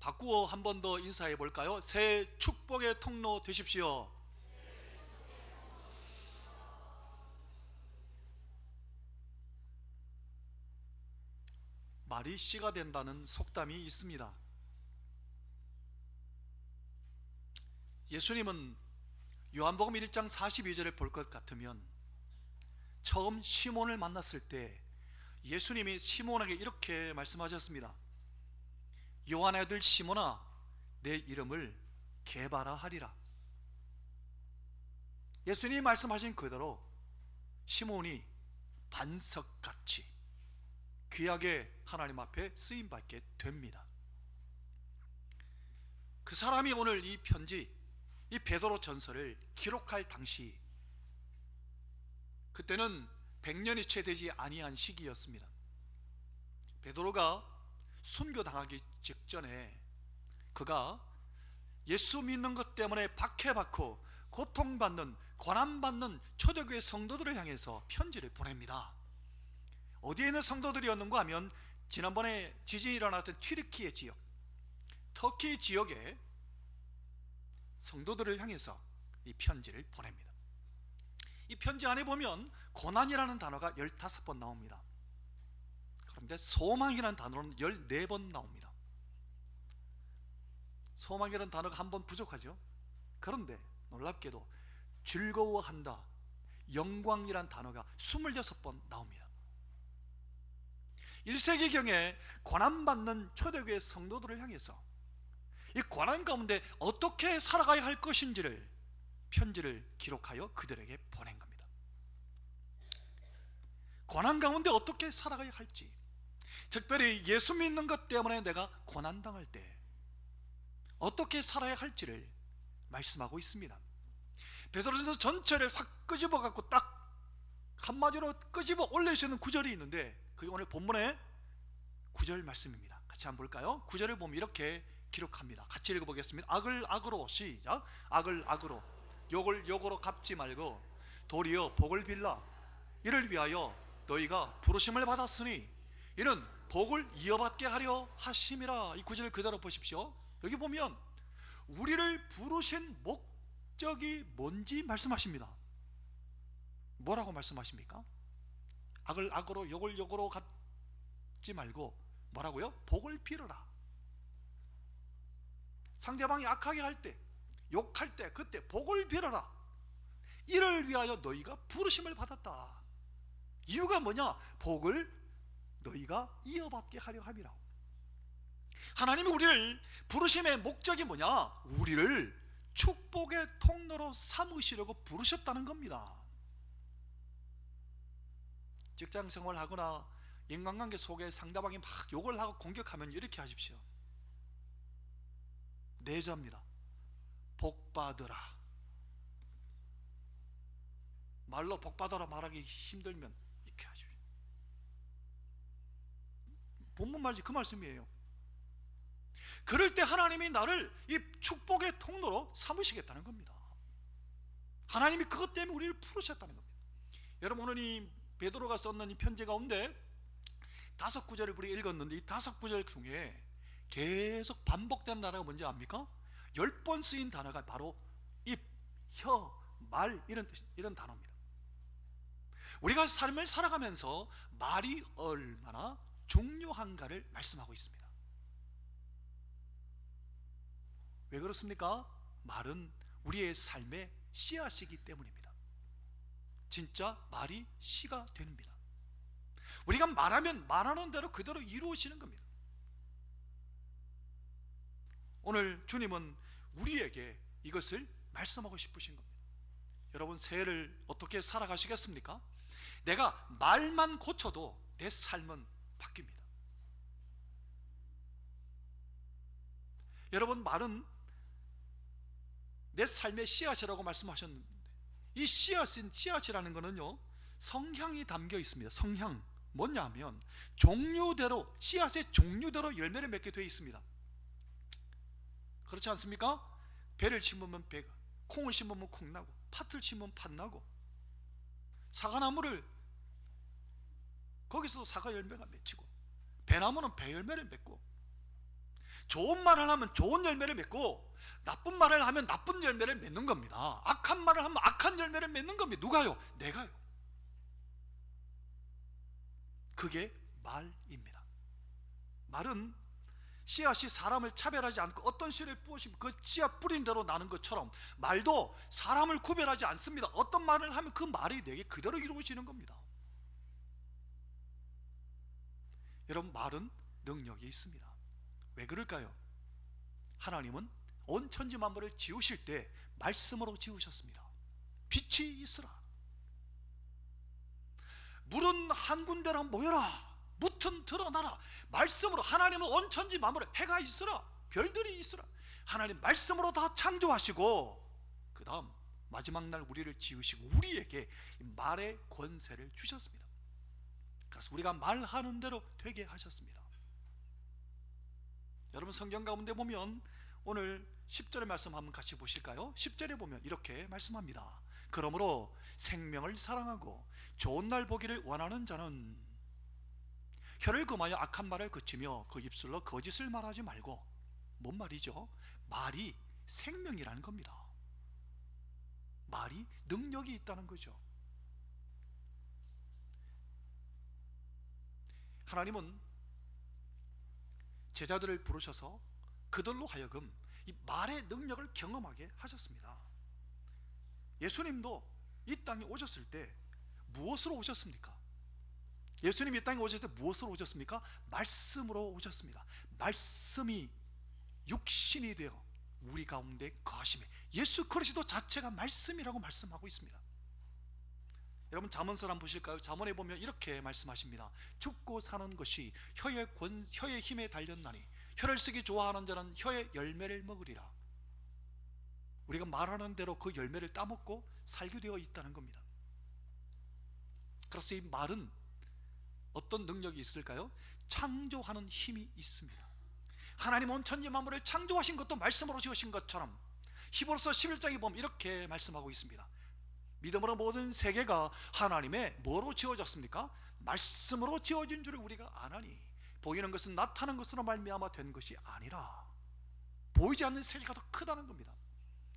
바꾸어 한 번 더 인사해 볼까요? 새 축복의 통로 되십시오. 말이 씨가 된다는 속담이 있습니다. 예수님은 요한복음 1장 42절을 볼 것 같으면 처음 시몬을 만났을 때 예수님이 시몬에게 이렇게 말씀하셨습니다. 요한의 아들 시몬아, 내 이름을 게바라 하리라. 예수님이 말씀하신 그대로 시몬이 반석같이 귀하게 하나님 앞에 쓰임받게 됩니다. 그 사람이 오늘 이 편지, 이 베드로 전서를 기록할 당시, 그때는 100년이 채 되지 아니한 시기였습니다. 베드로가 순교당하기 직전에 그가 예수 믿는 것 때문에 박해받고 고통받는, 고난받는 초대교회 성도들을 향해서 편지를 보냅니다. 어디에 있는 성도들이었는가 하면 지난번에 지진이 일어났던 튀르키예 지역, 터키 지역의 성도들을 향해서 이 편지를 보냅니다. 이 편지 안에 보면 고난이라는 단어가 15번 나옵니다. 그런데 소망이라는 단어는 14번 나옵니다. 소망이라는 단어가 한 번 부족하죠. 그런데 놀랍게도 즐거워한다, 영광이란 단어가 26번 나옵니다. 1세기경에 고난받는 초대교회 성도들을 향해서 이 고난 가운데 어떻게 살아가야 할 것인지를 편지를 기록하여 그들에게 보낸 겁니다. 고난 가운데 어떻게 살아가야 할지, 특별히 예수 믿는 것 때문에 내가 고난당할 때 어떻게 살아야 할지를 말씀하고 있습니다. 베드로전서 전체를 싹 끄집어 갖고 딱 한마디로 끄집어 올릴 수 있는 구절이 있는데 그게 오늘 본문의 9절 말씀입니다. 같이 한번 볼까요? 9절을 보면 이렇게 기록합니다. 같이 읽어보겠습니다. 악을 악으로, 시작. 악을 악으로, 욕을 욕으로 갚지 말고 도리어 복을 빌라. 이를 위하여 너희가 부르심을 받았으니 이는 복을 이어받게 하려 하심이라. 이 구절을 그대로 보십시오. 여기 보면 우리를 부르신 목적이 뭔지 말씀하십니다. 뭐라고 말씀하십니까? 악을 악으로, 욕을 욕으로 갚지 말고 뭐라고요? 복을 빌어라. 상대방이 악하게 할 때, 욕할 때, 그때 복을 빌어라. 이를 위하여 너희가 부르심을 받았다. 이유가 뭐냐? 복을 너희가 이어받게 하려 함이라. 하나님이 우리를 부르심의 목적이 뭐냐? 우리를 축복의 통로로 삼으시려고 부르셨다는 겁니다. 직장 생활하거나 인간관계 속에 상대방이 막 욕을 하고 공격하면 이렇게 하십시오. 내자입니다. 복 받으라. 말로 복 받으라 말하기 힘들면 이렇게 하십시오. 본문 말이 그 말씀이에요. 그럴 때 하나님이 나를 이 축복의 통로로 삼으시겠다는 겁니다. 하나님이 그것 때문에 우리를 부르셨다는 겁니다. 여러분, 오늘 이 베드로가 썼는 이 편지 가운데 5구절을 우리가 읽었는데 이 5구절 중에 계속 반복되는 단어가 뭔지 압니까? 10번 쓰인 단어가 바로 입, 혀, 말, 이런 단어입니다. 우리가 삶을 살아가면서 말이 얼마나 중요한가를 말씀하고 있습니다. 왜 그렇습니까? 말은 우리의 삶의 씨앗이기 때문입니다. 진짜 말이 씨가 됩니다. 우리가 말하면 말하는 대로 그대로 이루어지는 겁니다. 오늘 주님은 우리에게 이것을 말씀하고 싶으신 겁니다. 여러분, 새해를 어떻게 살아가시겠습니까? 내가 말만 고쳐도 내 삶은 바뀝니다. 여러분, 말은 내 삶의 씨앗이라고 말씀하셨는데 이 씨앗이라는 것은요, 성향이 담겨 있습니다. 성향, 뭐냐 하면 종류대로, 씨앗의 종류대로 열매를 맺게 되어 있습니다. 그렇지 않습니까? 배를 심으면 배가, 콩을 심으면 콩 나고, 팥을 심으면 팥 나고, 사과나무를 거기서도 사과 열매가 맺히고, 배나무는 배 열매를 맺고, 좋은 말을 하면 좋은 열매를 맺고 나쁜 말을 하면 나쁜 열매를 맺는 겁니다. 악한 말을 하면 악한 열매를 맺는 겁니다. 누가요? 내가요. 그게 말입니다. 말은 씨앗이 사람을 차별하지 않고 어떤 씨를 뿌리시면 그 씨앗 뿌린 대로 나는 것처럼 말도 사람을 구별하지 않습니다. 어떤 말을 하면 그 말이 내게 그대로 이루어지는 겁니다. 여러분, 말은 능력이 있습니다. 왜 그럴까요? 하나님은 온 천지 만물을 지으실 때 말씀으로 지으셨습니다. 빛이 있으라, 물은 한 군데나 모여라, 무튼 드러나라. 말씀으로 하나님은 온 천지 만물에 해가 있으라, 별들이 있으라. 하나님 말씀으로 다 창조하시고 그 다음 마지막 날 우리를 지으시고 우리에게 말의 권세를 주셨습니다. 그래서 우리가 말하는 대로 되게 하셨습니다. 여러분, 성경 가운데 보면 오늘 10절의 말씀 한번 같이 보실까요? 10절에 보면 이렇게 말씀합니다. 그러므로 생명을 사랑하고 좋은 날 보기를 원하는 자는 혀를 금하여 악한 말을 그치며 그 입술로 거짓을 말하지 말고. 뭔 말이죠? 말이 생명이라는 겁니다. 말이 능력이 있다는 거죠. 하나님은 제자들을 부르셔서 그들로 하여금 이 말의 능력을 경험하게 하셨습니다. 예수님도 이 땅에 오셨을 때 무엇으로 오셨습니까? 예수님이 이 땅에 오셨을 때 무엇으로 오셨습니까? 말씀으로 오셨습니다. 말씀이 육신이 되어 우리 가운데 거하시며, 예수 그리스도 자체가 말씀이라고 말씀하고 있습니다. 여러분, 잠언서 한번 보실까요? 잠언에 보면 이렇게 말씀하십니다. 죽고 사는 것이 혀의 힘에 달렸나니 혀를 쓰기 좋아하는 자는 혀의 열매를 먹으리라. 우리가 말하는 대로 그 열매를 따먹고 살게 되어 있다는 겁니다. 그래서 이 말은 어떤 능력이 있을까요? 창조하는 힘이 있습니다. 하나님 온 천지 만물을 창조하신 것도 말씀으로 지으신 것처럼 히브리서 11장에 보면 이렇게 말씀하고 있습니다. 믿음으로 모든 세계가 하나님의 뭐로 지어졌습니까? 말씀으로 지어진 줄을 우리가 아나니 보이는 것은 나타난 것으로 말미암아 된 것이 아니라. 보이지 않는 세계가 더 크다는 겁니다.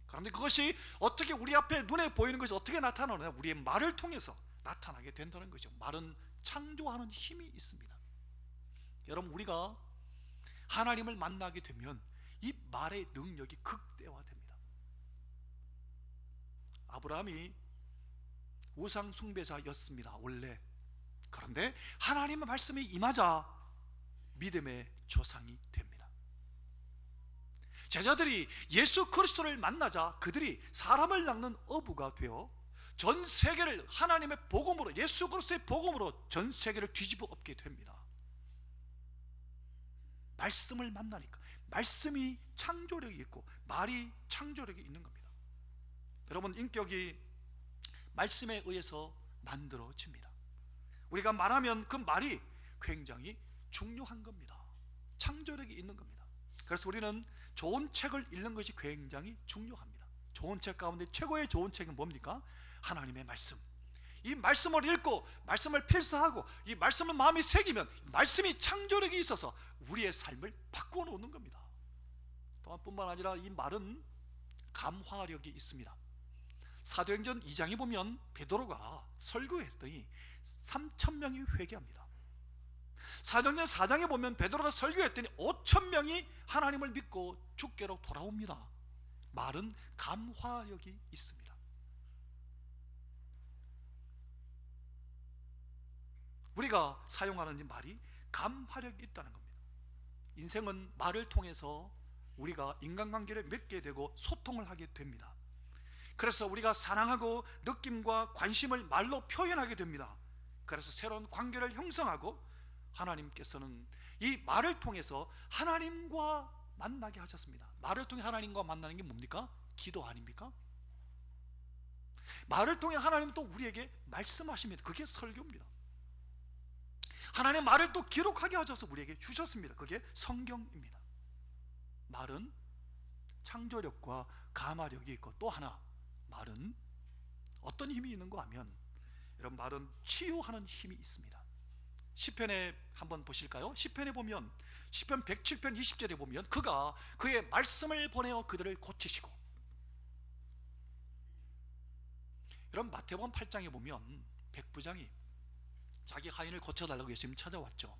그런데 그것이 어떻게 우리 앞에 눈에 보이는 것이 어떻게 나타나느냐? 우리의 말을 통해서 나타나게 된다는 거죠. 말은 창조하는 힘이 있습니다. 여러분, 우리가 하나님을 만나게 되면 이 말의 능력이 극대화됩니다. 아브라함이 우상 숭배자였습니다, 원래. 그런데 하나님의 말씀이 임하자 믿음의 조상이 됩니다. 제자들이 예수 그리스도를 만나자 그들이 사람을 낚는 어부가 되어 전 세계를 하나님의 복음으로, 예수 그리스도의 복음으로 전 세계를 뒤집어 엎게 됩니다. 말씀을 만나니까. 말씀이 창조력이 있고 말이 창조력이 있는 겁니다. 여러분, 인격이 말씀에 의해서 만들어집니다. 우리가 말하면 그 말이 굉장히 중요한 겁니다. 창조력이 있는 겁니다. 그래서 우리는 좋은 책을 읽는 것이 굉장히 중요합니다. 좋은 책 가운데 최고의 좋은 책은 뭡니까? 하나님의 말씀. 이 말씀을 읽고 말씀을 필사하고 이 말씀을 마음에 새기면 말씀이 창조력이 있어서 우리의 삶을 바꾸어 놓는 겁니다. 또한 뿐만 아니라 이 말은 감화력이 있습니다. 사도행전 2장에 보면 베드로가 설교했더니 3,000명이 회개합니다. 사도행전 4장에 보면 베드로가 설교했더니 5,000명이 하나님을 믿고 주께로 돌아옵니다. 말은 감화력이 있습니다. 우리가 사용하는 이 말이 감화력이 있다는 겁니다. 인생은 말을 통해서 우리가 인간관계를 맺게 되고 소통을 하게 됩니다. 그래서 우리가 사랑하고 느낌과 관심을 말로 표현하게 됩니다. 그래서 새로운 관계를 형성하고 하나님께서는 이 말을 통해서 하나님과 만나게 하셨습니다. 말을 통해 하나님과 만나는 게 뭡니까? 기도 아닙니까? 말을 통해 하나님은 또 우리에게 말씀하십니다. 그게 설교입니다. 하나님의 말을 또 기록하게 하셔서 우리에게 주셨습니다. 그게 성경입니다. 말은 창조력과 감화력이 있고, 또 하나 말은 어떤 힘이 있는가 하면, 여러분, 말은 치유하는 힘이 있습니다. 시편에 한번 보실까요? 시편에 보면 시편 107편 20절에 보면 그가 그의 말씀을 보내어 그들을 고치시고, 여러분 마태복음 8장에 보면 백부장이 자기 하인을 고쳐달라고 예수님 찾아왔죠.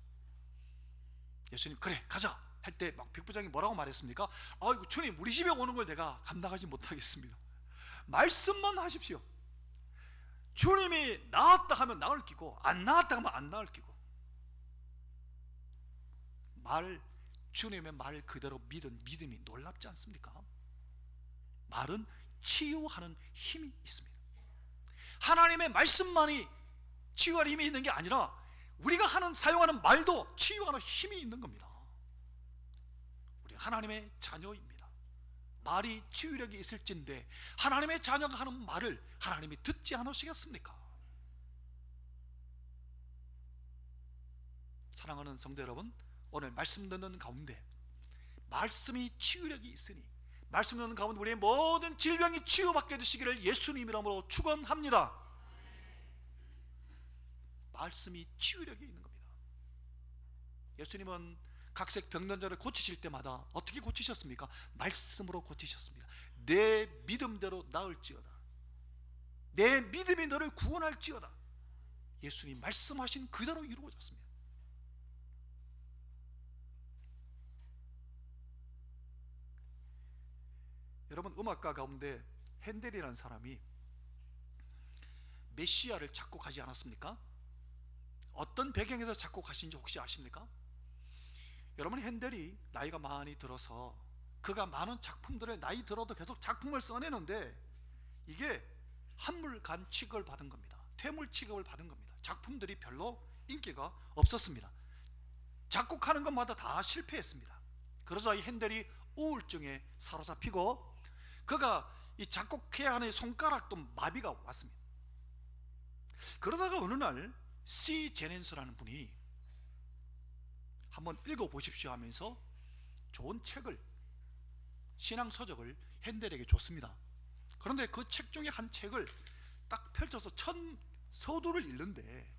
예수님 그래 가자 할 때 막 백부장이 뭐라고 말했습니까? 아이고 주님, 우리 집에 오는 걸 내가 감당하지 못하겠습니다. 말씀만 하십시오. 주님이 나았다 하면 나을 끼고 안 나았다 하면 안 나을 끼고, 주님의 말 그대로 믿은 믿음이 놀랍지 않습니까? 말은 치유하는 힘이 있습니다. 하나님의 말씀만이 치유할 힘이 있는 게 아니라 우리가 사용하는 말도 치유하는 힘이 있는 겁니다. 우리 하나님의 자녀입니다. 말이 치유력이 있을진데 하나님의 자녀가 하는 말을 하나님이 듣지 않으시겠습니까? 사랑하는 성도 여러분, 오늘 말씀 듣는 가운데 말씀이 치유력이 있으니 말씀 듣는 가운데 우리의 모든 질병이 치유받게 되시기를 예수님 이름으로 축원합니다. 말씀이 치유력이 있는 겁니다. 예수님은 각색 병든 자를 고치실 때마다 어떻게 고치셨습니까? 말씀으로 고치셨습니다. 내 믿음대로 나을지어다, 내 믿음이 너를 구원할지어다. 예수님 말씀하신 그대로 이루어졌습니다. 여러분, 음악가 가운데 핸델이라는 사람이 메시아를 작곡하지 않았습니까? 어떤 배경에서 작곡하신지 혹시 아십니까? 여러분, 핸델이 나이가 많이 들어서 그가 많은 작품들을 나이 들어도 계속 작품을 써내는데 이게 한물간 취급을 받은 겁니다. 퇴물 취급을 받은 겁니다. 작품들이 별로 인기가 없었습니다. 작곡하는 것마다 다 실패했습니다. 그러자 이 핸델이 우울증에 사로잡히고 그가 이 작곡해야 하는 손가락도 마비가 왔습니다. 그러다가 어느 날 C 제넨스라는 분이 한번 읽어보십시오 하면서 좋은 책을, 신앙서적을 핸델에게 줬습니다. 그런데 그 책 중에 한 책을 딱 펼쳐서 첫 서두를 읽는데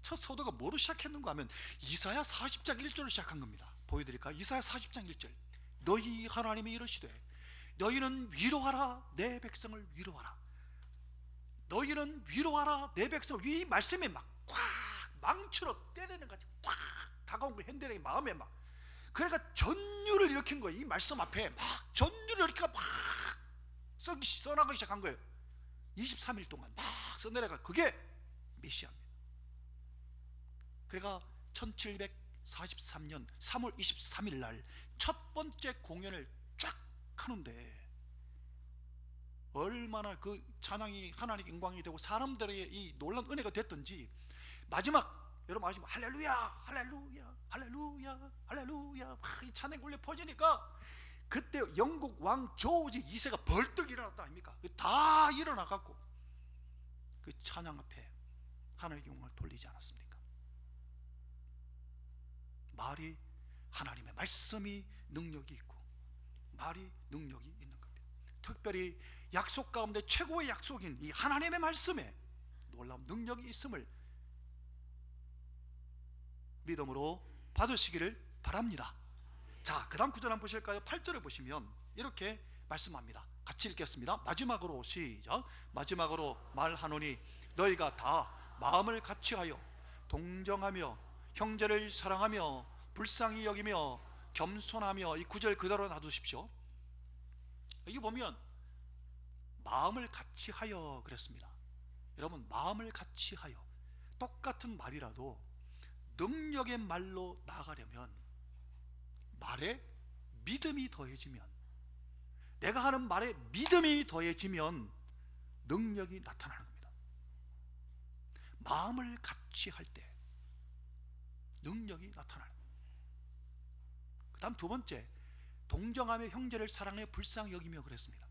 첫 서두가 뭐로 시작했는가 하면 이사야 40장 1절로 시작한 겁니다. 보여드릴까요? 이사야 40장 1절. 너희 하나님이 이르시되 너희는 위로하라 내 백성을 위로하라. 너희는 위로하라 내 백성을. 이 말씀에 막 꽉 망치로 때리는 같이 꽉 다가온 거 핸델의 마음에 막, 그러니까 전율을 일으킨 거예요. 이 말씀 앞에 막 전율을 일으키고 막 써나가기 시작한 거예요. 23일 동안 막 써내려가. 그게 메시아입니다. 그러니까 1743년 3월 23일 날 첫 번째 공연을 쫙 하는데 얼마나 그 찬양이 하나님의 영광이 되고 사람들의 이 놀라운 은혜가 됐던지, 마지막 여러분 아시면 할렐루야 할렐루야 할렐루야 할렐루야 막 이 찬양이 울려 퍼지니까 그때 영국 왕 조지 2세가 벌떡 일어났다 아닙니까? 다 일어나 갖고 그 찬양 앞에 하나님의 영광을 돌리지 않았습니까? 말이, 하나님의 말씀이 능력이 있고 말이 능력이 있는 겁니다. 특별히 약속 가운데 최고의 약속인 이 하나님의 말씀에 놀라운 능력이 있음을 믿음으로 받으시기를 바랍니다. 자, 그 다음 구절 한번 보실까요? 8절을 보시면 이렇게 말씀합니다. 같이 읽겠습니다. 마지막으로 시작. 마지막으로 말하노니 너희가 다 마음을 같이하여 동정하며 형제를 사랑하며 불쌍히 여기며 겸손하며, 이 구절 그대로 놔두십시오. 여기 보면 마음을 같이하여 그랬습니다. 여러분, 마음을 같이하여, 똑같은 말이라도 능력의 말로 나아가려면 말에 믿음이 더해지면, 내가 하는 말에 믿음이 더해지면 능력이 나타나는 겁니다. 마음을 같이 할 때 능력이 나타나는 겁니다. 그 다음 두 번째, 동정하며 형제를 사랑해 불쌍히 여기며 그랬습니다.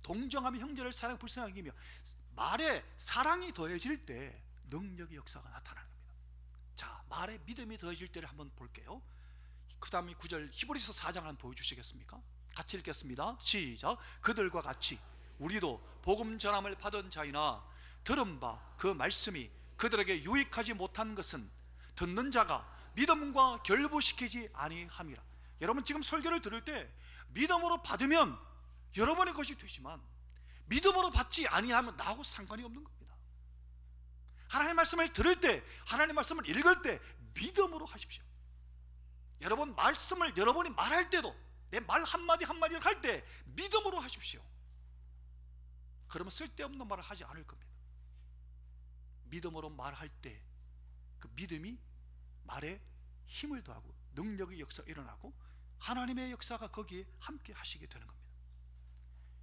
동정하며 형제를 사랑해 불쌍히 여기며, 말에 사랑이 더해질 때 능력의 역사가 나타나는 겁니다. 자, 말에 믿음이 더해질 때를 한번 볼게요. 그 다음에 9절 히브리서 4장 한번 보여주시겠습니까? 같이 읽겠습니다. 시작. 그들과 같이 우리도 복음 전함을 받은 자이나 들은 바 그 말씀이 그들에게 유익하지 못한 것은 듣는 자가 믿음과 결부시키지 아니함이라. 여러분 지금 설교를 들을 때 믿음으로 받으면 여러분의 것이 되지만 믿음으로 받지 아니하면 나하고 상관이 없는 겁니다. 하나님의 말씀을 들을 때, 하나님의 말씀을 읽을 때 믿음으로 하십시오. 여러분 말씀을 여러분이 말할 때도 내 말 한마디 한마디를 할 때 믿음으로 하십시오. 그러면 쓸데없는 말을 하지 않을 겁니다. 믿음으로 말할 때 그 믿음이 말에 힘을 더하고 능력의 역사가 일어나고 하나님의 역사가 거기에 함께 하시게 되는 겁니다.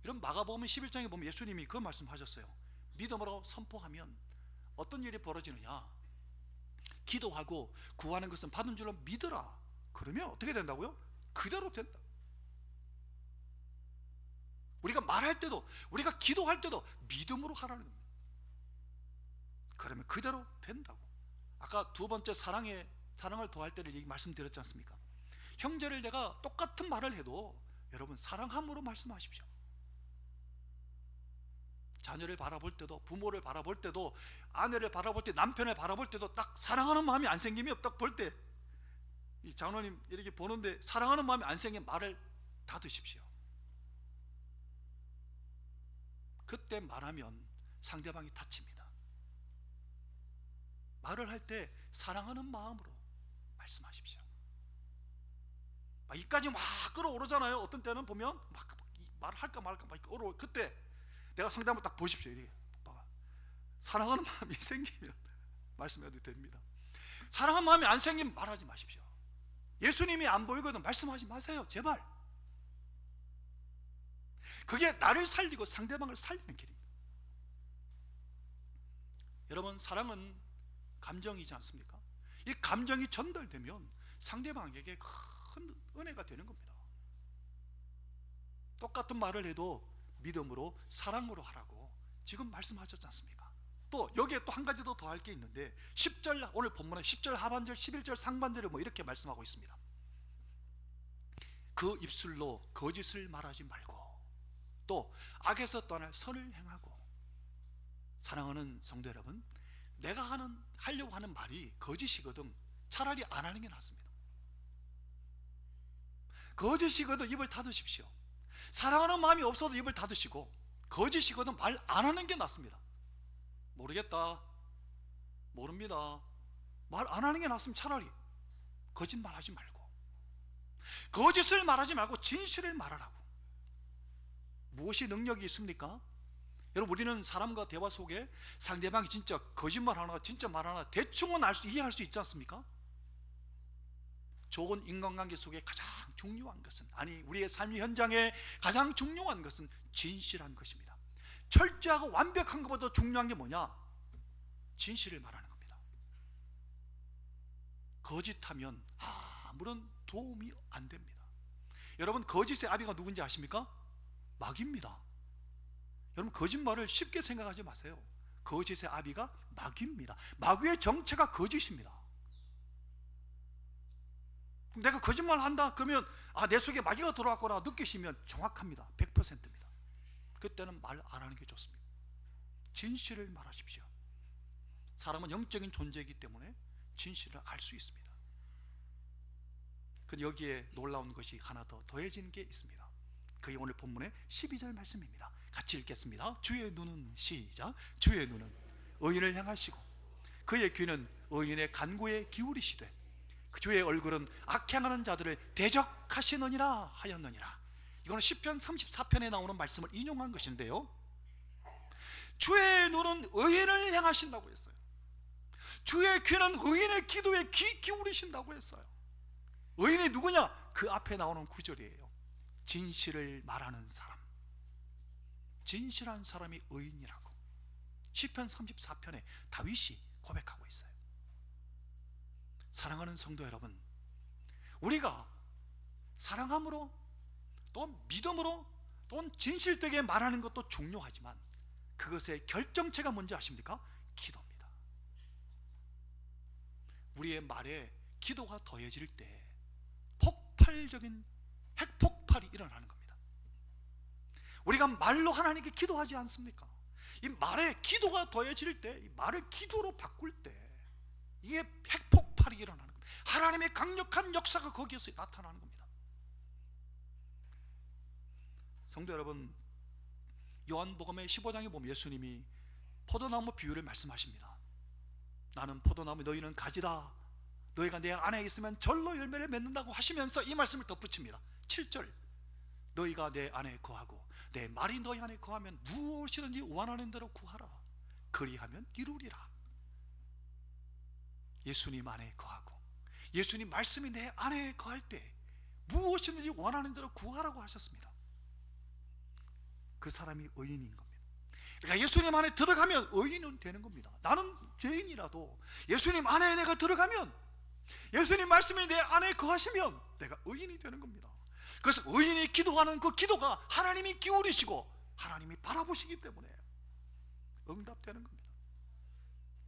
이런 마가복음 11장에 보면 예수님이 그 말씀하셨어요. 믿음으로 선포하면 어떤 일이 벌어지느냐, 기도하고 구하는 것은 받은 줄로 믿으라. 그러면 어떻게 된다고요? 그대로 된다. 우리가 말할 때도, 우리가 기도할 때도 믿음으로 하라는 겁니다. 그러면 그대로 된다고. 아까 두 번째 사랑을 더할 때를 말씀드렸지 않습니까? 형제를 내가 똑같은 말을 해도 여러분 사랑함으로 말씀하십시오. 자녀를 바라볼 때도, 부모를 바라볼 때도, 아내를 바라볼 때, 남편을 바라볼 때도 딱 사랑하는 마음이 안 생기면 딱 볼 때 이 장로님 이렇게 보는데 사랑하는 마음이 안 생기면 말을 닫으십시오. 그때 말하면 상대방이 다칩니다. 말을 할 때 사랑하는 마음으로 말씀하십시오. 이까지 막 끌어오르잖아요. 어떤 때는 보면 막 말을 할까 말까 막 끌어오. 그때 내가 상대방을 딱 보십시오. 이렇게 사랑하는 마음이 생기면 말씀해도 됩니다. 사랑하는 마음이 안 생기면 말하지 마십시오. 예수님이 안 보이거든 말씀하지 마세요. 제발. 그게 나를 살리고 상대방을 살리는 길입니다. 여러분 사랑은 감정이지 않습니까? 이 감정이 전달되면 상대방에게 큰 은혜가 되는 겁니다. 똑같은 말을 해도 믿음으로 사랑으로 하라고 지금 말씀하셨지 않습니까? 또 여기에 또 한 가지 더 할 게 있는데 10절, 오늘 본문에 10절 하반절 11절 상반절에 뭐 이렇게 말씀하고 있습니다. 그 입술로 거짓을 말하지 말고 또 악에서 떠날 선을 행하고. 사랑하는 성도 여러분, 내가 하려고 하는 말이 거짓이거든 차라리 안 하는 게 낫습니다. 거짓이거든 입을 닫으십시오. 사랑하는 마음이 없어도 입을 닫으시고, 거짓이거든 말 안 하는 게 낫습니다. 모르겠다, 모릅니다, 말 안 하는 게 낫으면 차라리 거짓말 하지 말고, 거짓을 말하지 말고 진실을 말하라고. 무엇이 능력이 있습니까? 여러분 우리는 사람과 대화 속에 상대방이 진짜 거짓말 하나 진짜 말 하나 대충은 이해할 수 있지 않습니까? 좋은 인간관계 속에 가장 중요한 것은, 아니 우리의 삶 현장에 가장 중요한 것은 진실한 것입니다. 철저하고 완벽한 것보다 중요한 게 뭐냐? 진실을 말하는 겁니다. 거짓하면 아무런 도움이 안 됩니다. 여러분 거짓의 아비가 누군지 아십니까? 마귀입니다. 여러분 거짓말을 쉽게 생각하지 마세요. 거짓의 아비가 마귀입니다. 마귀의 정체가 거짓입니다. 내가 거짓말 한다 그러면 내 속에 마귀가 들어왔구나 느끼시면 정확합니다. 100%입니다. 그때는 말 안 하는 게 좋습니다. 진실을 말하십시오. 사람은 영적인 존재이기 때문에 진실을 알 수 있습니다. 근데 여기에 놀라운 것이 하나 더 더해진 게 있습니다. 그게 오늘 본문의 12절 말씀입니다. 같이 읽겠습니다. 주의 눈은, 시작, 주의 눈은 의인을 향하시고 그의 귀는 의인의 간구에 기울이시되 주의 얼굴은 악행하는 자들을 대적하시느니라 하였느니라. 이거는 시편 34편에 나오는 말씀을 인용한 것인데요, 주의 눈은 의인을 향하신다고 했어요. 주의 귀는 의인의 기도에 귀 기울이신다고 했어요. 의인이 누구냐? 그 앞에 나오는 구절이에요. 진실을 말하는 사람, 진실한 사람이 의인이라고 시편 34편에 다윗이 고백하고 있어요. 사랑하는 성도 여러분, 우리가 사랑함으로 또 믿음으로 또 진실되게 말하는 것도 중요하지만 그것의 결정체가 뭔지 아십니까? 기도입니다. 우리의 말에 기도가 더해질 때 폭발적인 핵폭발이 일어나는 겁니다. 우리가 말로 하나님께 기도하지 않습니까? 이 말에 기도가 더해질 때, 이 말을 기도로 바꿀 때 이게 핵폭발이 폭발이 일어나는 겁니다. 하나님의 강력한 역사가 거기에서 나타나는 겁니다. 성도 여러분, 요한복음의 15장에 보면 예수님이 포도나무 비유를 말씀하십니다. 나는 포도나무, 너희는 가지다. 너희가 내 안에 있으면 절로 열매를 맺는다고 하시면서 이 말씀을 덧붙입니다. 7절, 너희가 내 안에 거하고 내 말이 너희 안에 거하면 무엇이든지 원하는 대로 구하라. 그리하면 이루리라. 예수님 안에 거하고 예수님 말씀이 내 안에 거할 때 무엇이든지 원하는 대로 구하라고 하셨습니다. 그 사람이 의인인 겁니다. 그러니까 예수님 안에 들어가면 의인은 되는 겁니다. 나는 죄인이라도 예수님 안에 내가 들어가면, 예수님 말씀이 내 안에 거하시면 내가 의인이 되는 겁니다. 그래서 의인이 기도하는 그 기도가 하나님이 기울이시고 하나님이 바라보시기 때문에 응답되는 겁니다.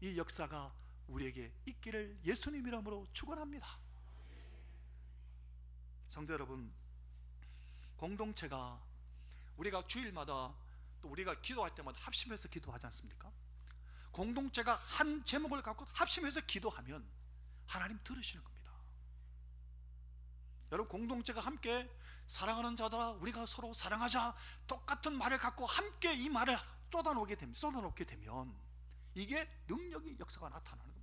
이 역사가 우리에게 있기를 예수님 이름으로 축원합니다. 성도 여러분, 공동체가 우리가 주일마다 또 우리가 기도할 때마다 합심해서 기도하지 않습니까? 공동체가 한 제목을 갖고 합심해서 기도하면 하나님 들으시는 겁니다. 여러분, 공동체가 함께 사랑하는 자들아 우리가 서로 사랑하자, 똑같은 말을 갖고 함께 이 말을 쏟아놓게 되면 이게 능력의 역사가 나타나는 겁니다.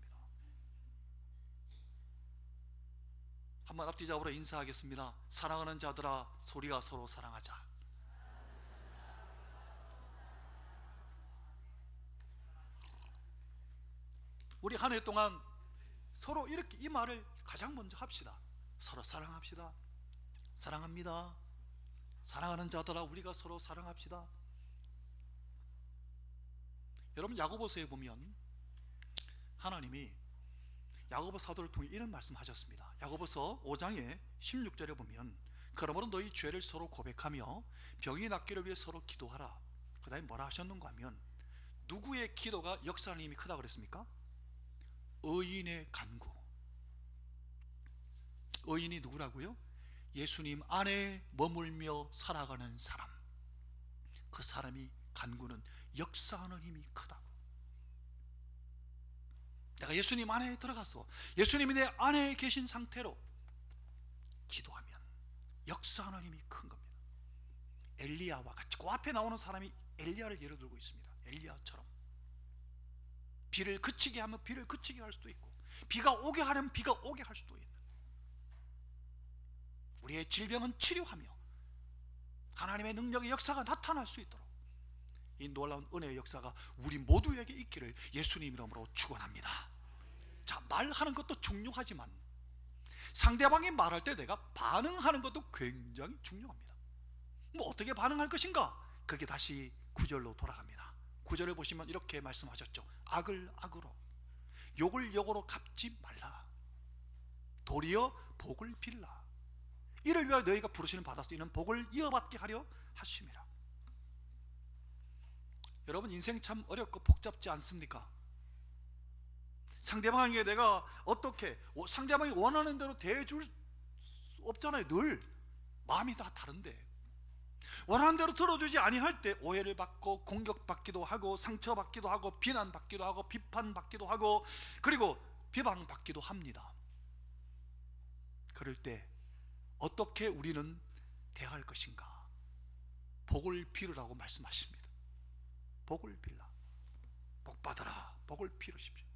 한번 앞뒤 잡으러 인사하겠습니다. 사랑하는 자들아 우리가 서로 사랑하자. 우리 한 해 동안 서로 이렇게 이 말을 가장 먼저 합시다. 서로 사랑합시다. 사랑합니다. 사랑하는 자들아 우리가 서로 사랑합시다. 여러분, 야고보서에 보면 하나님이 야고보 사도를 통해 이런 말씀하셨습니다. 야고보서 5장의 16절에 보면 그러므로 너희 죄를 서로 고백하며 병이 낫기를 위해 서로 기도하라. 그 다음에 뭐라 하셨는가 하면, 누구의 기도가 역사하는 힘이 크다고 그랬습니까? 의인의 간구. 의인이 누구라고요? 예수님 안에 머물며 살아가는 사람. 그 사람이 간구는 역사하는 힘이 크다고. 내가 예수님 안에 들어가서 예수님이 내 안에 계신 상태로 기도하면 역사하는 힘이 큰 겁니다. 엘리야와 같이 그 앞에 나오는 사람이 엘리야를 예로 들고 있습니다. 엘리야처럼 비를 그치게 하면 비를 그치게 할 수도 있고, 비가 오게 하려면 비가 오게 할 수도 있는, 우리의 질병은 치료하며 하나님의 능력의 역사가 나타날 수 있도록 이 놀라운 은혜의 역사가 우리 모두에게 있기를 예수님 이름으로 축원합니다. 자, 말하는 것도 중요하지만 상대방이 말할 때 내가 반응하는 것도 굉장히 중요합니다. 뭐 어떻게 반응할 것인가? 그게 다시 9절로 돌아갑니다. 9절을 보시면 이렇게 말씀하셨죠. 악을 악으로, 욕을 욕으로 갚지 말라. 도리어 복을 빌라. 이를 위하여 너희가 부르시는 받아서 이는 복을 이어받게 하려 하심이라. 여러분, 인생 참 어렵고 복잡지 않습니까? 상대방에게 내가 어떻게, 상대방이 원하는 대로 대해줄 수 없잖아요. 늘 마음이 다 다른데 원하는 대로 들어주지 아니할 때 오해를 받고 공격받기도 하고 상처받기도 하고 비난받기도 하고 비판받기도 하고 그리고 비방받기도 합니다. 그럴 때 어떻게 우리는 대할 것인가? 복을 빌으라고 말씀하십니다. 복을 빌라. 복 받아라. 복을 빌으십시오.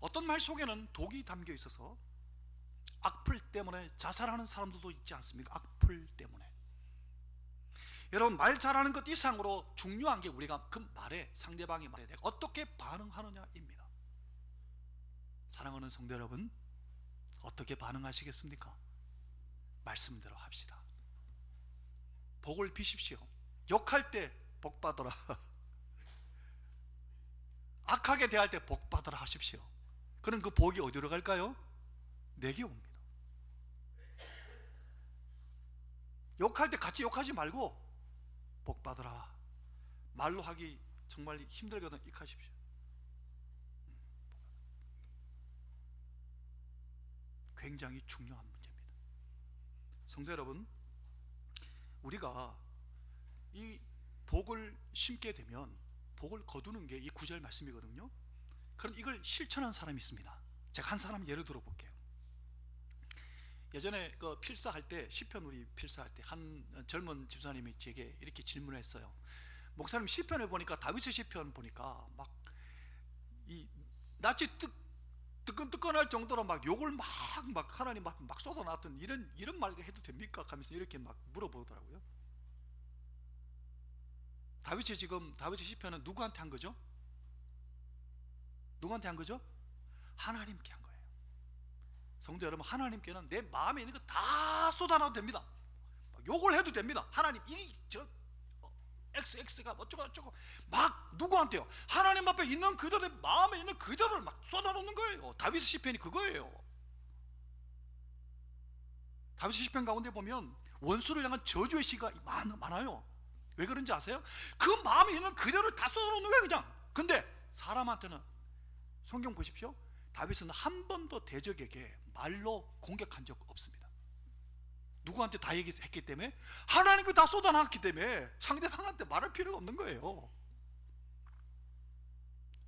어떤 말 속에는 독이 담겨 있어서 악플 때문에 자살하는 사람들도 있지 않습니까? 악플 때문에. 여러분, 말 잘하는 것 이상으로 중요한 게 우리가 그 말에, 상대방의 말에 내가 어떻게 반응하느냐입니다. 사랑하는 성도 여러분, 어떻게 반응하시겠습니까? 말씀대로 합시다. 복을 비십시오. 욕할 때 복 받아라. 악하게 대할 때 복 받아라 하십시오. 그럼 그 복이 어디로 갈까요? 내게 옵니다. 욕할 때 같이 욕하지 말고 복 받아라. 말로 하기 정말 힘들거든. 익하십시오. 굉장히 중요한 문제입니다. 성도 여러분, 우리가 이 복을 심게 되면 복을 거두는 게 이 9절 말씀이거든요. 그럼 이걸 실천한 사람이 있습니다. 제가 한 사람 예를 들어볼게요. 예전에 그 필사할 때, 시편 우리 필사할 때 한 젊은 집사님이 제게 이렇게 질문했어요. 목사님, 시편을 보니까, 다윗의 시편 보니까 막 이 낯이 뜨끈뜨끈할 정도로 막 욕을 막 하나님 앞에 막 쏟아놨던 이런 말 해도 됩니까? 하면서 이렇게 막 물어보더라고요. 다윗의 시편은 누구한테 한 거죠? 누구한테 한 거죠? 하나님께 한 거예요. 성도 여러분, 하나님께는 내 마음에 있는 거 다 쏟아놔도 됩니다. 욕을 해도 됩니다. 하나님 XX가 어쩌고 막 누구한테요? 하나님 앞에 있는 그대로, 마음에 있는 그대로를 막 쏟아놓는 거예요. 다윗의 시편이 그거예요. 다윗의 시편 가운데 보면 원수를 향한 저주의 시가 많아요. 왜 그런지 아세요? 그 마음에 있는 그대로를 다 쏟아놓는 거예요, 그냥. 근데 사람한테는, 성경 보십시오, 다윗은 한 번도 대적에게 말로 공격한 적 없습니다. 누구한테 다 얘기했기 때문에, 하나님께 다 쏟아놨기 때문에 상대방한테 말할 필요가 없는 거예요.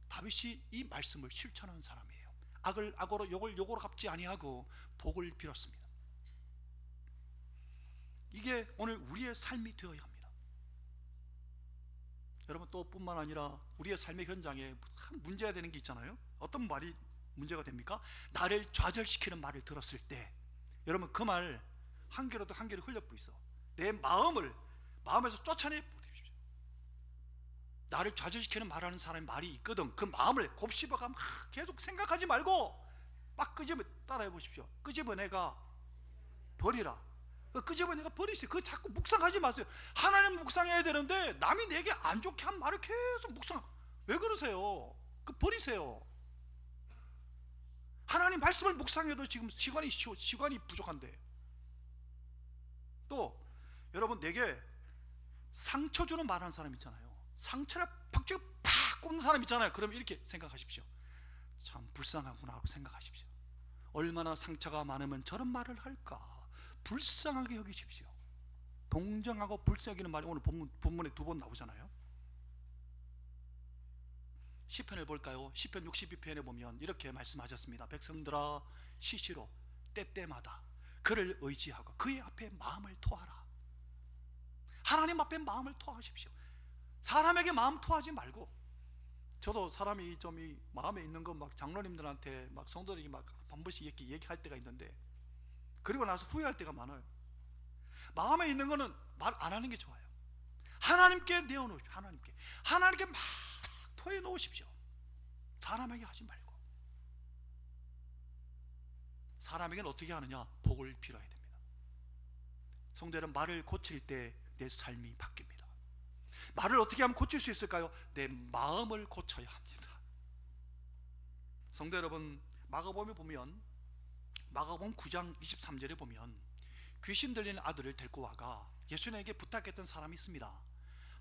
다윗이 이 말씀을 실천하는 사람이에요. 악을 악으로, 욕을 욕으로 갚지 아니하고 복을 빌었습니다. 이게 오늘 우리의 삶이 되어야 합니다. 여러분, 또 뿐만 아니라 우리의 삶의 현장에 큰 문제가 되는 게 있잖아요. 어떤 말이 문제가 됩니까? 나를 좌절시키는 말을 들었을 때, 여러분, 그 말 한 개로도 한 개를 흘려 뿌리서 내 마음에서 쫓아내 버리십시오. 나를 좌절시키는 말하는 사람의 말이 있거든. 그 마음을 곱씹어가 계속 생각하지 말고 막 따라해 보십시오. 끄집어내가 버리라. 끄집어내가 버리세요. 그거 자꾸 묵상하지 마세요. 하나님 묵상해야 되는데 남이 내게 안 좋게 한 말을 계속 왜 그러세요? 그 버리세요. 하나님 말씀을 묵상해도 지금 시간이 부족한데. 또 여러분, 내게 상처 주는 말하는 사람 있잖아요. 상처를 팍 꼽는 사람 있잖아요. 그럼 이렇게 생각하십시오. 참 불쌍하구나 하고 생각하십시오. 얼마나 상처가 많으면 저런 말을 할까. 불쌍하게 여기십시오. 동정하고 불쌍하기는 말이 오늘 본문에 2번 나오잖아요. 시편을 볼까요? 시편 62편에 보면 이렇게 말씀하셨습니다. 백성들아, 시시로 때때마다 그를 의지하고 그의 앞에 마음을 토하라. 하나님 앞에 마음을 토하십시오. 사람에게 마음 토하지 말고. 저도 사람이 좀 마음에 있는 거 막 장로님들한테 막 성도들이 막 한 번씩 이렇게 얘기할 때가 있는데, 그리고 나서 후회할 때가 많아요. 마음에 있는 거는 말 안 하는 게 좋아요. 하나님께 내어놓으십시오. 하나님께 막 토해 놓으십시오. 사람에게 하지 말고. 사람에게는 어떻게 하느냐? 복을 빌어야 됩니다. 성도 여러분, 말을 고칠 때 내 삶이 바뀝니다. 말을 어떻게 하면 고칠 수 있을까요? 내 마음을 고쳐야 합니다. 성도 여러분, 마가복음에 보면, 마가복음 9장 23절에 보면 귀신 들리는 아들을 데리고 와가 예수님에게 부탁했던 사람이 있습니다.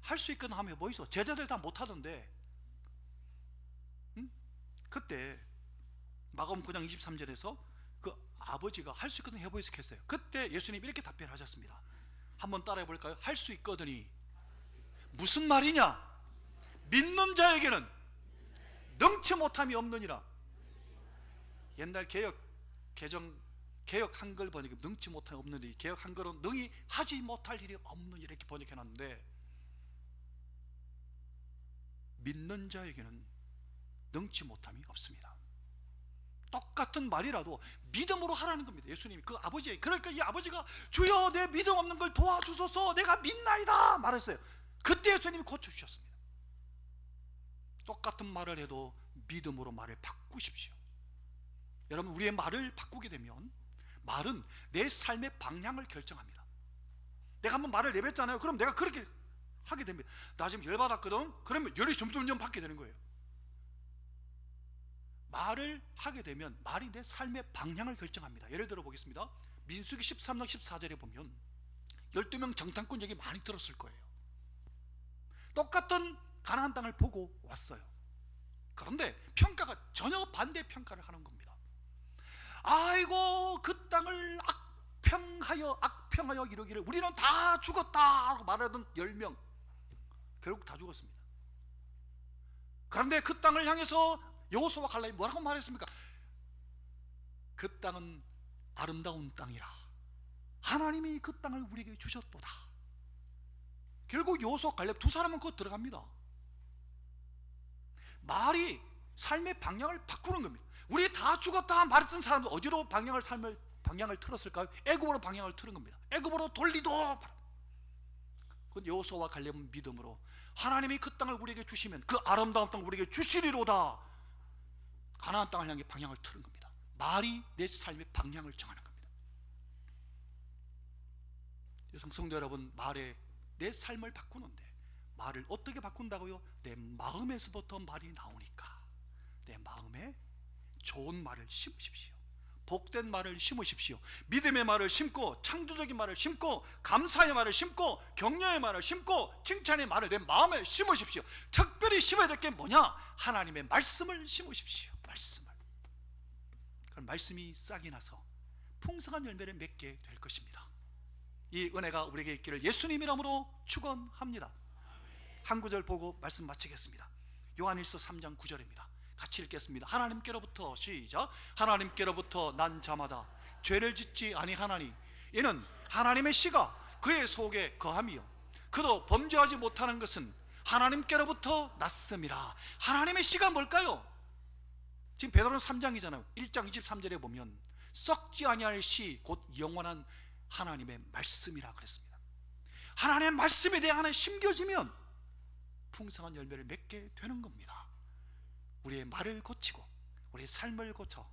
할 수 있거든 하면 뭐 있어? 제자들 다 못하던데. 그때 마가복음 9장 23절에서 그 아버지가 할 수 있거든 해보이서 했어요. 그때 예수님이 이렇게 답변하셨습니다. 한번 따라해 볼까요? 할 수 있거든이 무슨 말이냐? 믿는 자에게는 능치 못함이 없느니라. 옛날 개혁 한글 번역에 능치 못함이 없느니, 개혁 한글은 능히 하지 못할 일이 없느니 이렇게 번역해 놨는데, 믿는 자에게는 능치 못함이 없습니다. 똑같은 말이라도 믿음으로 하라는 겁니다. 예수님이 그 아버지, 그러니까 이 아버지가 주여 내 믿음 없는 걸 도와주소서 내가 믿나이다 말했어요. 그때 예수님이 고쳐주셨습니다. 똑같은 말을 해도 믿음으로 말을 바꾸십시오. 여러분, 우리의 말을 바꾸게 되면 말은 내 삶의 방향을 결정합니다. 내가 한번 말을 내뱉잖아요. 그럼 내가 그렇게 하게 됩니다. 나 지금 열받았거든. 그러면 열이 점점 받게 되는 거예요. 말을 하게 되면 말이 내 삶의 방향을 결정합니다. 예를 들어 보겠습니다. 민수기 13장 14절에 보면 12명 정탐꾼 얘기 많이 들었을 거예요. 똑같은 가나안 땅을 보고 왔어요. 그런데 평가가 전혀 반대 평가를 하는 겁니다. 아이고 그 땅을 악평하여 이르기를 우리는 다 죽었다 라고 말하던 10명 결국 다 죽었습니다. 그런데 그 땅을 향해서 여호수아와 갈렙이 뭐라고 말했습니까? 그 땅은 아름다운 땅이라 하나님이 그 땅을 우리에게 주셨도다. 결국 여호수아 갈렙 두 사람은 그거 들어갑니다. 말이 삶의 방향을 바꾸는 겁니다. 우리 다 죽었다 말했던 사람들 어디로 삶의 방향을 틀었을까요? 애굽으로 방향을 틀은 겁니다. 애굽으로 돌리도. 그 여호수아와 갈렙은 믿음으로 하나님이 그 땅을 우리에게 주시면 그 아름다운 땅을 우리에게 주시리로다. 가나안 땅을 향해 방향을 틀은 겁니다. 말이 내 삶의 방향을 정하는 겁니다. 성도 여러분, 말에 내 삶을 바꾸는데 말을 어떻게 바꾼다고요? 내 마음에서부터 말이 나오니까 내 마음에 좋은 말을 심으십시오. 복된 말을 심으십시오. 믿음의 말을 심고, 창조적인 말을 심고, 감사의 말을 심고, 격려의 말을 심고, 칭찬의 말을 내 마음에 심으십시오. 특별히 심어야 될 게 뭐냐? 하나님의 말씀을 심으십시오. 말씀을. 그럼 말씀이 싹이 나서 풍성한 열매를 맺게 될 것입니다. 이 은혜가 우리에게 있기를 예수님 이름으로 축원합니다. 한 구절 보고 말씀 마치겠습니다. 요한일서 3장 9절입니다. 같이 읽겠습니다. 하나님께로부터, 시작. 하나님께로부터 난 자마다 죄를 짓지 아니하나니 이는 하나님의 씨가 그의 속에 거함이요 그도 범죄하지 못하는 것은 하나님께로부터 났음이라. 하나님의 씨가 뭘까요? 지금 베드로는 3장이잖아요 1장 23절에 보면 썩지 아니할 씨 곧 영원한 하나님의 말씀이라 그랬습니다. 하나님의 말씀이 내 안에 심겨지면 풍성한 열매를 맺게 되는 겁니다. 우리의 말을 고치고 우리의 삶을 고쳐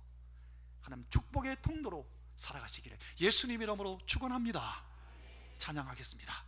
하나님 축복의 통로로 살아가시기를 예수님 이름으로 축원합니다. 찬양하겠습니다.